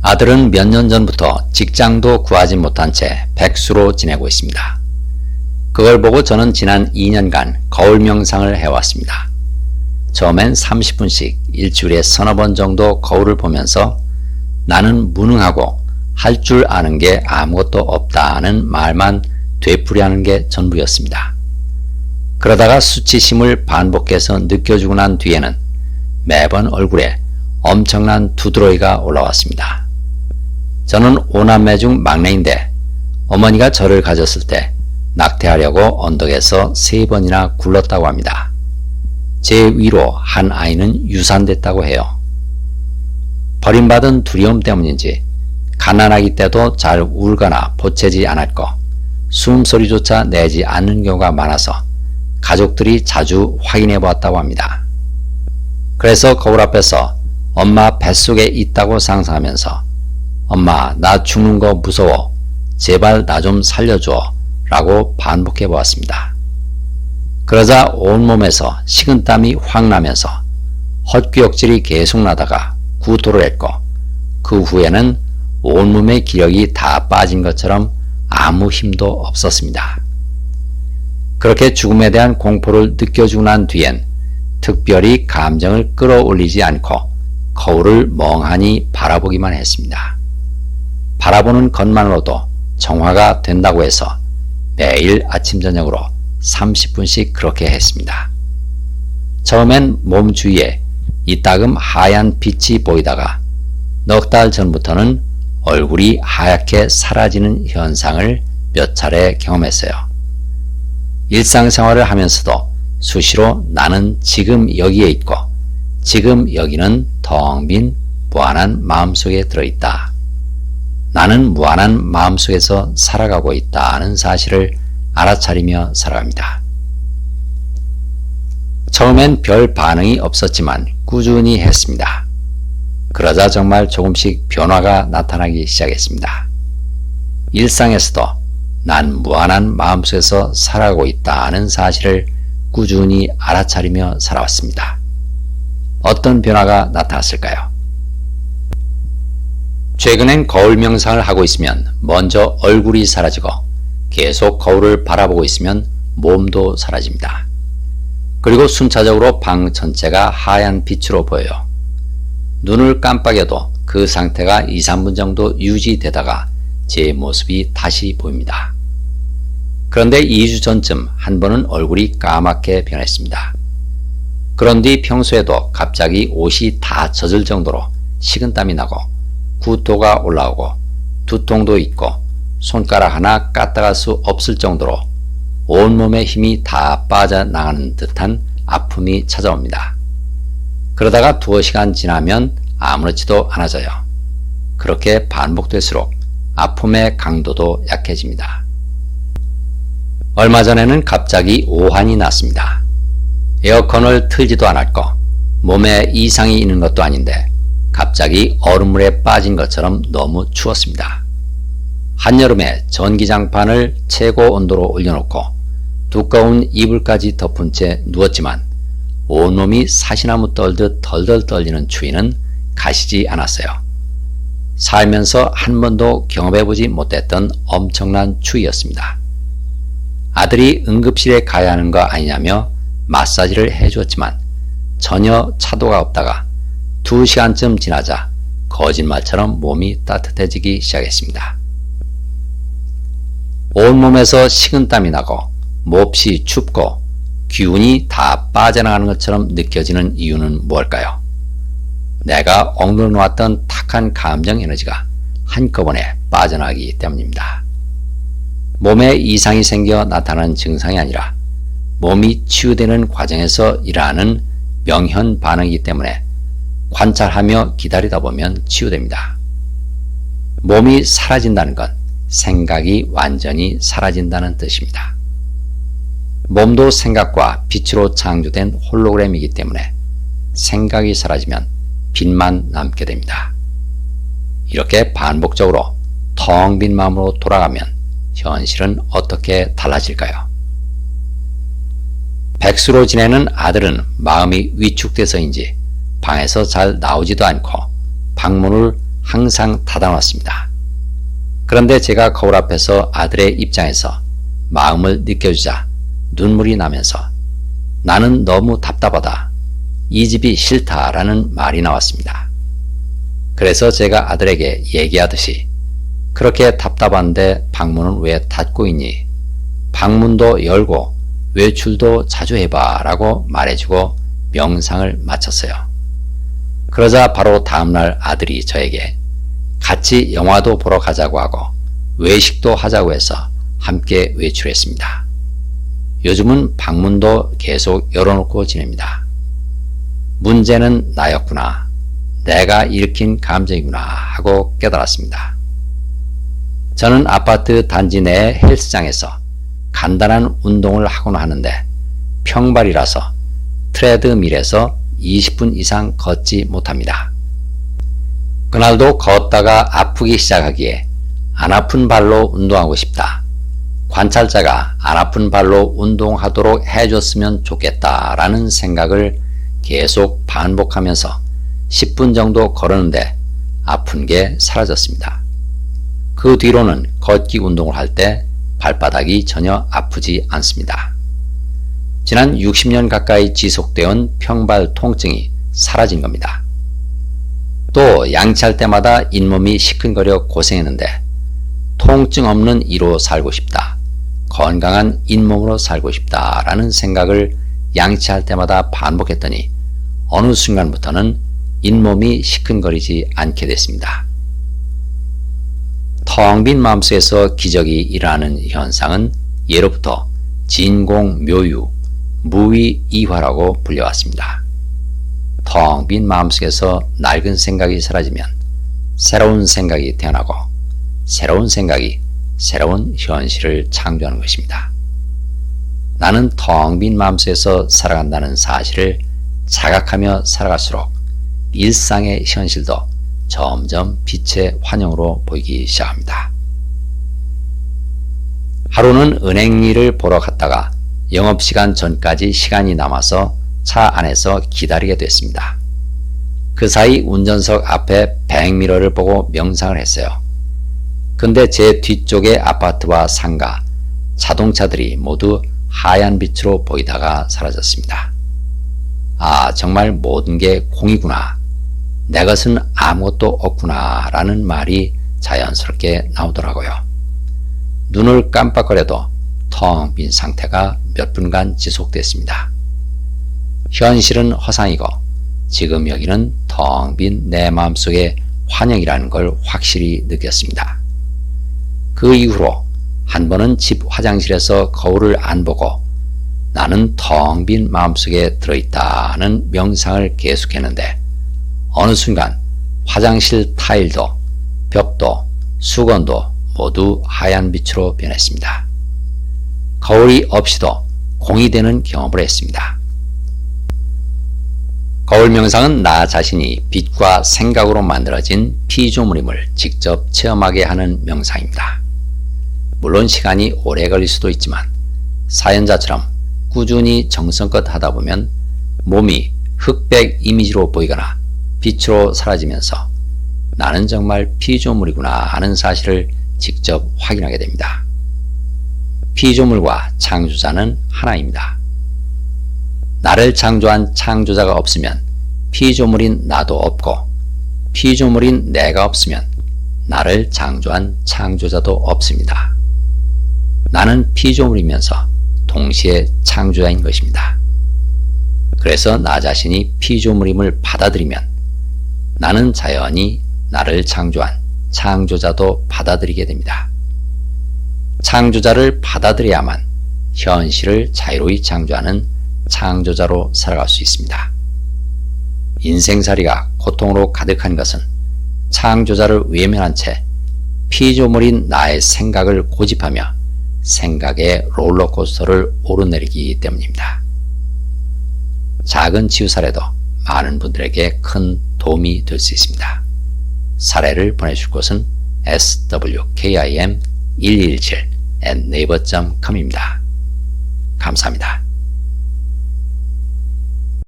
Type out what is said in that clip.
아들은 몇 년 전부터 직장도 구하지 못한 채 백수로 지내고 있습니다. 그걸 보고 저는 지난 2년간 거울 명상을 해왔습니다. 처음엔 30분씩 일주일에 서너 번 정도 거울을 보면서 나는 무능하고 할 줄 아는 게 아무것도 없다는 말만 되풀이하는 게 전부였습니다. 그러다가 수치심을 반복해서 느껴주고 난 뒤에는 매번 얼굴에 엄청난 두드러기가 올라왔습니다. 저는 5남매 중 막내인데 어머니가 저를 가졌을 때 낙태하려고 언덕에서 3번이나 굴렀다고 합니다. 제 위로 한 아이는 유산됐다고 해요. 버림받은 두려움 때문인지 가난하기 때도 잘 울거나 보채지 않았고 숨소리조차 내지 않는 경우가 많아서 가족들이 자주 확인해 보았다고 합니다. 그래서 거울 앞에서 엄마 뱃속에 있다고 상상하면서 엄마 나 죽는 거 무서워 제발 나 좀 살려줘 라고 반복해 보았습니다. 그러자 온몸에서 식은땀이 확 나면서 헛구역질이 계속 나다가 구토를 했고 그 후에는 온몸의 기력이 다 빠진 것처럼 아무 힘도 없었습니다. 그렇게 죽음에 대한 공포를 느껴주고 난 뒤엔 특별히 감정을 끌어올리지 않고 거울을 멍하니 바라보기만 했습니다. 바라보는 것만으로도 정화가 된다고 해서 매일 아침 저녁으로 30분씩 그렇게 했습니다. 처음엔 몸 주위에 이따금 하얀 빛이 보이다가 넉 달 전부터는 얼굴이 하얗게 사라지는 현상을 몇 차례 경험했어요. 일상생활을 하면서도 수시로 나는 지금 여기에 있고 지금 여기는 텅 빈 무한한 마음속에 들어있다. 나는 무한한 마음속에서 살아가고 있다는 사실을 알아차리며 살아갑니다. 처음엔 별 반응이 없었지만 꾸준히 했습니다. 그러자 정말 조금씩 변화가 나타나기 시작했습니다. 일상에서도 난 무한한 마음속에서 살아가고 있다는 사실을 꾸준히 알아차리며 살아왔습니다. 어떤 변화가 나타났을까요? 최근엔 거울 명상을 하고 있으면 먼저 얼굴이 사라지고 계속 거울을 바라보고 있으면 몸도 사라집니다. 그리고 순차적으로 방 전체가 하얀 빛으로 보여요. 눈을 깜빡여도 그 상태가 2, 3분 정도 유지되다가 제 모습이 다시 보입니다. 그런데 2주 전쯤 한 번은 얼굴이 까맣게 변했습니다. 그런 뒤 평소에도 갑자기 옷이 다 젖을 정도로 식은땀이 나고 구토가 올라오고 두통도 있고 손가락 하나 까딱할 수 없을 정도로 온몸의 힘이 다 빠져나가는 듯한 아픔이 찾아옵니다. 그러다가 2시간 지나면 아무렇지도 않아져요. 그렇게 반복될수록 아픔의 강도도 약해집니다. 얼마 전에는 갑자기 오한이 났습니다. 에어컨을 틀지도 않았고 몸에 이상이 있는 것도 아닌데 갑자기 얼음물에 빠진 것처럼 너무 추웠습니다. 한여름에 전기장판을 최고 온도로 올려놓고 두꺼운 이불까지 덮은 채 누웠지만 온몸이 사시나무 떨듯 덜덜 떨리는 추위는 가시지 않았어요. 살면서 한 번도 경험해보지 못했던 엄청난 추위였습니다. 아들이 응급실에 가야 하는 거 아니냐며 마사지를 해주었지만 전혀 차도가 없다가 2시간쯤 지나자 거짓말처럼 몸이 따뜻해지기 시작했습니다. 온몸에서 식은땀이 나고 몹시 춥고 기운이 다 빠져나가는 것처럼 느껴지는 이유는 무엇일까요? 내가 억눌러 놓았던 탁한 감정 에너지가 한꺼번에 빠져나가기 때문입니다. 몸에 이상이 생겨 나타나는 증상이 아니라 몸이 치유되는 과정에서 일어나는 명현 반응이기 때문에 관찰하며 기다리다 보면 치유됩니다. 몸이 사라진다는 건 생각이 완전히 사라진다는 뜻입니다. 몸도 생각과 빛으로 창조된 홀로그램이기 때문에 생각이 사라지면 빛만 남게 됩니다. 이렇게 반복적으로 텅 빈 마음으로 돌아가면 현실은 어떻게 달라질까요? 백수로 지내는 아들은 마음이 위축돼서인지 방에서 잘 나오지도 않고 방문을 항상 닫아놨습니다. 그런데 제가 거울 앞에서 아들의 입장에서 마음을 느껴주자 눈물이 나면서 나는 너무 답답하다. 이 집이 싫다라는 말이 나왔습니다. 그래서 제가 아들에게 얘기하듯이 그렇게 답답한데 방문은 왜 닫고 있니? 방문도 열고 외출도 자주 해봐 라고 말해주고 명상을 마쳤어요. 그러자 바로 다음날 아들이 저에게 같이 영화도 보러 가자고 하고 외식도 하자고 해서 함께 외출했습니다. 요즘은 방문도 계속 열어놓고 지냅니다. 문제는 나였구나. 내가 일으킨 감정이구나 하고 깨달았습니다. 저는 아파트 단지 내 헬스장에서 간단한 운동을 하곤 하는데 평발이라서 트레드밀에서 20분 이상 걷지 못합니다. 그날도 걷다가 아프기 시작하기에 안 아픈 발로 운동하고 싶다. 관찰자가 안 아픈 발로 운동하도록 해줬으면 좋겠다라는 생각을 계속 반복하면서 10분 정도 걸었는데 아픈 게 사라졌습니다. 그 뒤로는 걷기 운동을 할 때 발바닥이 전혀 아프지 않습니다. 지난 60년 가까이 지속되어 온 평발 통증이 사라진 겁니다. 또 양치할 때마다 잇몸이 시큰거려 고생했는데 통증 없는 이로 살고 싶다. 건강한 잇몸으로 살고 싶다라는 생각을 양치할 때마다 반복했더니 어느 순간부터는 잇몸이 시큰거리지 않게 됐습니다. 텅 빈 마음속에서 기적이 일어나는 현상은 예로부터 진공묘유, 무위이화라고 불려왔습니다. 텅 빈 마음속에서 낡은 생각이 사라지면 새로운 생각이 태어나고 새로운 생각이 새로운 현실을 창조하는 것입니다. 나는 텅 빈 마음속에서 살아간다는 사실을 자각하며 살아갈수록 일상의 현실도 점점 빛의 환영으로 보이기 시작합니다. 하루는 은행 일을 보러 갔다가 영업시간 전까지 시간이 남아서 차 안에서 기다리게 됐습니다. 그 사이 운전석 앞에 백미러를 보고 명상을 했어요. 근데 제 뒤쪽의 아파트와 상가, 자동차들이 모두 하얀 빛으로 보이다가 사라졌습니다. 아, 정말 모든 게 공이구나. 내 것은 아무것도 없구나 라는 말이 자연스럽게 나오더라고요. 눈을 깜빡거려도 텅 빈 상태가 몇 분간 지속됐습니다. 현실은 허상이고 지금 여기는 텅 빈 내 마음속의 환영이라는 걸 확실히 느꼈습니다. 그 이후로 한 번은 집 화장실에서 거울을 안 보고 나는 텅 빈 마음속에 들어있다는 명상을 계속했는데 어느 순간 화장실 타일도 벽도 수건도 모두 하얀 빛으로 변했습니다. 거울이 없이도 공이 되는 경험을 했습니다. 거울 명상은 나 자신이 빛과 생각으로 만들어진 피조물임을 직접 체험하게 하는 명상입니다. 물론 시간이 오래 걸릴 수도 있지만 사연자처럼 꾸준히 정성껏 하다 보면 몸이 흑백 이미지로 보이거나 빛으로 사라지면서 나는 정말 피조물이구나 하는 사실을 직접 확인하게 됩니다. 피조물과 창조자는 하나입니다. 나를 창조한 창조자가 없으면 피조물인 나도 없고 피조물인 내가 없으면 나를 창조한 창조자도 없습니다. 나는 피조물이면서 동시에 창조자인 것입니다. 그래서 나 자신이 피조물임을 받아들이면 나는 자연히 나를 창조한 창조자도 받아들이게 됩니다. 창조자를 받아들여야만 현실을 자유로이 창조하는 창조자로 살아갈 수 있습니다. 인생살이가 고통으로 가득한 것은 창조자를 외면한 채 피조물인 나의 생각을 고집하며 생각의 롤러코스터를 오르내리기 때문입니다. 작은 치유 사례도 많은 분들에게 큰 도움이 될 수 있습니다. 사례를 보내줄 곳은 swkim1117@naver.com입니다. 감사합니다.